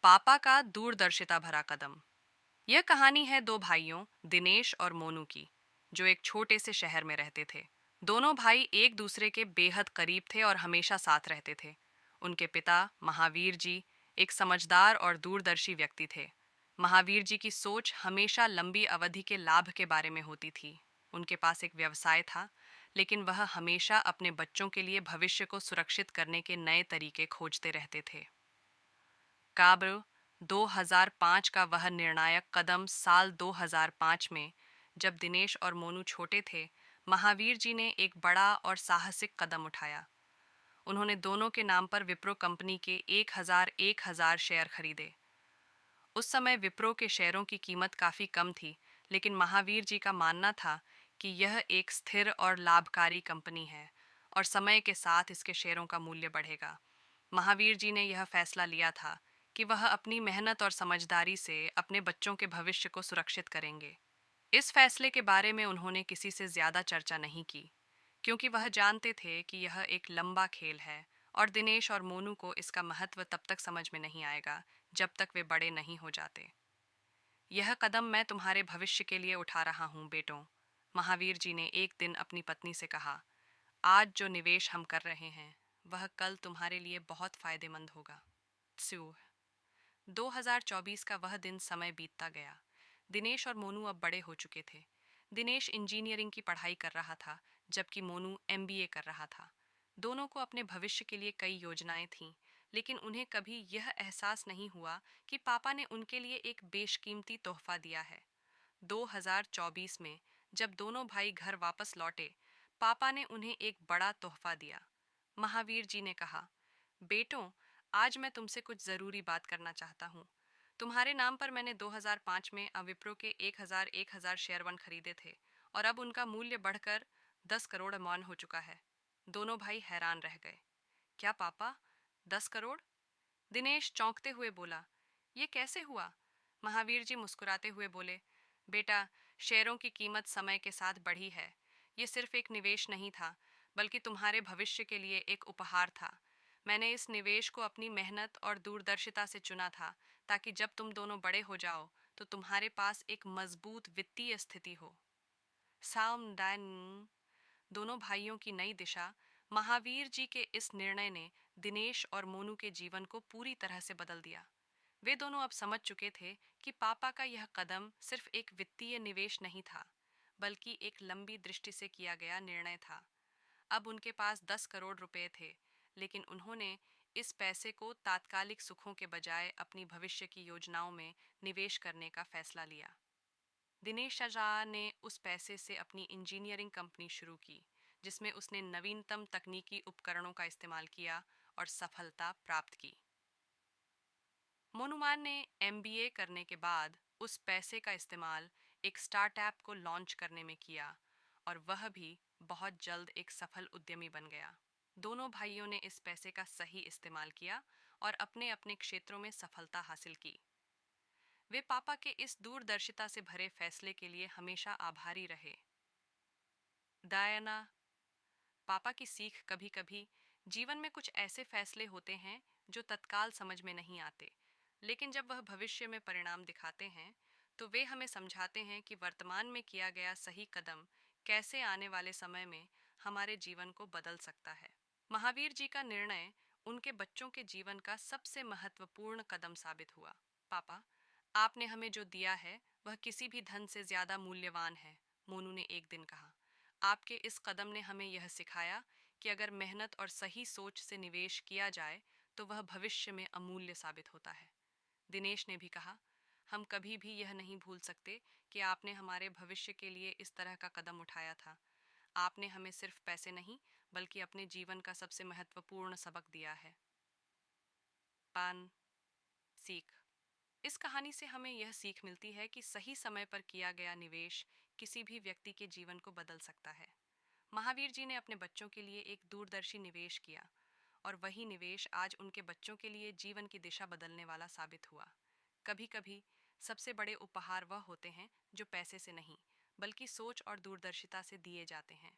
पापा का दूरदर्शिता भरा कदम। यह कहानी है दो भाइयों, दिनेश और मोनू की, जो एक छोटे से शहर में रहते थे। दोनों भाई एक दूसरे के बेहद करीब थे और हमेशा साथ रहते थे। उनके पिता महावीर जी एक समझदार और दूरदर्शी व्यक्ति थे। महावीर जी की सोच हमेशा लंबी अवधि के लाभ के बारे में होती थी। उनके पास एक व्यवसाय था, लेकिन वह हमेशा अपने बच्चों के लिए भविष्य को सुरक्षित करने के नए तरीके खोजते रहते थे। काब्र 2005 का वह निर्णायक कदम साल 2005 में, जब दिनेश और मोनू छोटे थे, महावीर जी ने एक बड़ा और साहसिक कदम उठाया। उन्होंने दोनों के नाम पर विप्रो कंपनी के 1000 शेयर खरीदे। उस समय विप्रो के शेयरों की कीमत काफ़ी कम थी, लेकिन महावीर जी का मानना था कि यह एक स्थिर और लाभकारी कंपनी है और समय के साथ इसके शेयरों का मूल्य बढ़ेगा। महावीर जी ने यह फैसला लिया था कि वह अपनी मेहनत और समझदारी से अपने बच्चों के भविष्य को सुरक्षित करेंगे। इस फैसले के बारे में उन्होंने किसी से ज़्यादा चर्चा नहीं की, क्योंकि वह जानते थे कि यह एक लंबा खेल है और दिनेश और मोनू को इसका महत्व तब तक समझ में नहीं आएगा जब तक वे बड़े नहीं हो जाते। यह कदम मैं तुम्हारे भविष्य के लिए उठा रहा हूँ बेटों, महावीर जी ने एक दिन अपनी पत्नी से कहा। आज जो निवेश हम कर रहे हैं वह कल तुम्हारे लिए बहुत फायदेमंद होगा। त्स्यू 2024 का वह दिन समय बीतता गया। दिनेश और मोनू अब बड़े हो चुके थे। दिनेश इंजीनियरिंग की पढ़ाई कर रहा था, जबकि मोनू एमबीए कर रहा था। दोनों को अपने भविष्य के लिए कई योजनाएं थीं, लेकिन उन्हें कभी यह एहसास नहीं हुआ कि पापा ने उनके लिए एक बेशकीमती तोहफा दिया है। 2024 में जब दोनों भाई घर वापस लौटे, पापा ने उन्हें एक बड़ा तोहफा दिया। महावीर जी ने कहा, बेटों, आज मैं तुमसे कुछ ज़रूरी बात करना चाहता हूँ। तुम्हारे नाम पर मैंने 2005 में विप्रो के 1000 शेयर वन खरीदे थे और अब उनका मूल्य बढ़कर 10 करोड़ मान हो चुका है। दोनों भाई हैरान रह गए। क्या पापा, 10 करोड़? दिनेश चौंकते हुए बोला, ये कैसे हुआ? महावीर जी मुस्कुराते हुए बोले, बेटा, शेयरों की कीमत समय के साथ बढ़ी है। ये सिर्फ एक निवेश नहीं था, बल्कि तुम्हारे भविष्य के लिए एक उपहार था। मैंने इस निवेश को अपनी मेहनत और दूरदर्शिता से चुना था, ताकि जब तुम दोनों बड़े हो जाओ तो तुम्हारे पास एक मजबूत वित्तीय स्थिति हो। सामदान दोनों भाइयों की नई दिशा। महावीर जी के इस निर्णय ने दिनेश और मोनू के जीवन को पूरी तरह से बदल दिया। वे दोनों अब समझ चुके थे कि पापा का यह कदम सिर्फ एक वित्तीय निवेश नहीं था, बल्कि एक लंबी दृष्टि से किया गया निर्णय था। अब उनके पास 10 करोड़ रुपए थे, लेकिन उन्होंने इस पैसे को तात्कालिक सुखों के बजाय अपनी भविष्य की योजनाओं में निवेश करने का फैसला लिया। दिनेश शाह ने उस पैसे से अपनी इंजीनियरिंग कंपनी शुरू की, जिसमें उसने नवीनतम तकनीकी उपकरणों का इस्तेमाल किया और सफलता प्राप्त की। मोनुमान ने एमबीए करने के बाद उस पैसे का इस्तेमाल एक स्टार्टअप को लॉन्च करने में किया और वह भी बहुत जल्द एक सफल उद्यमी बन गया। दोनों भाइयों ने इस पैसे का सही इस्तेमाल किया और अपने अपने क्षेत्रों में सफलता हासिल की। वे पापा के इस दूरदर्शिता से भरे फैसले के लिए हमेशा आभारी रहे। डायना, पापा की सीख। कभी कभी जीवन में कुछ ऐसे फैसले होते हैं जो तत्काल समझ में नहीं आते, लेकिन जब वह भविष्य में परिणाम दिखाते हैं तो वे हमें समझाते हैं कि वर्तमान में किया गया सही कदम कैसे आने वाले समय में हमारे जीवन को बदल सकता है। महावीर जी का निर्णय उनके बच्चों के जीवन का सबसे महत्वपूर्ण कदम साबित हुआ। पापा, आपने हमें जो दिया है वह किसी भी धन से ज्यादा मूल्यवान है, मोनू ने एक दिन कहा। आपके इस कदम ने हमें यह सिखाया कि अगर मेहनत और सही सोच से निवेश किया जाए तो वह भविष्य में अमूल्य साबित होता है। दिनेश ने भी कहा, हम कभी भी यह नहीं भूल सकते कि आपने हमारे भविष्य के लिए इस तरह का कदम उठाया था। आपने हमें सिर्फ पैसे नहीं, बल्कि अपने जीवन का सबसे महत्वपूर्ण सबक दिया है। पान सीख। इस कहानी से हमें यह सीख मिलती है कि सही समय पर किया गया निवेश किसी भी व्यक्ति के जीवन को बदल सकता है। महावीर जी ने अपने बच्चों के लिए एक दूरदर्शी निवेश किया और वही निवेश आज उनके बच्चों के लिए जीवन की दिशा बदलने वाला साबित हुआ। कभी कभी सबसे बड़े उपहार वह होते हैं जो पैसे से नहीं, बल्कि सोच और दूरदर्शिता से दिए जाते हैं।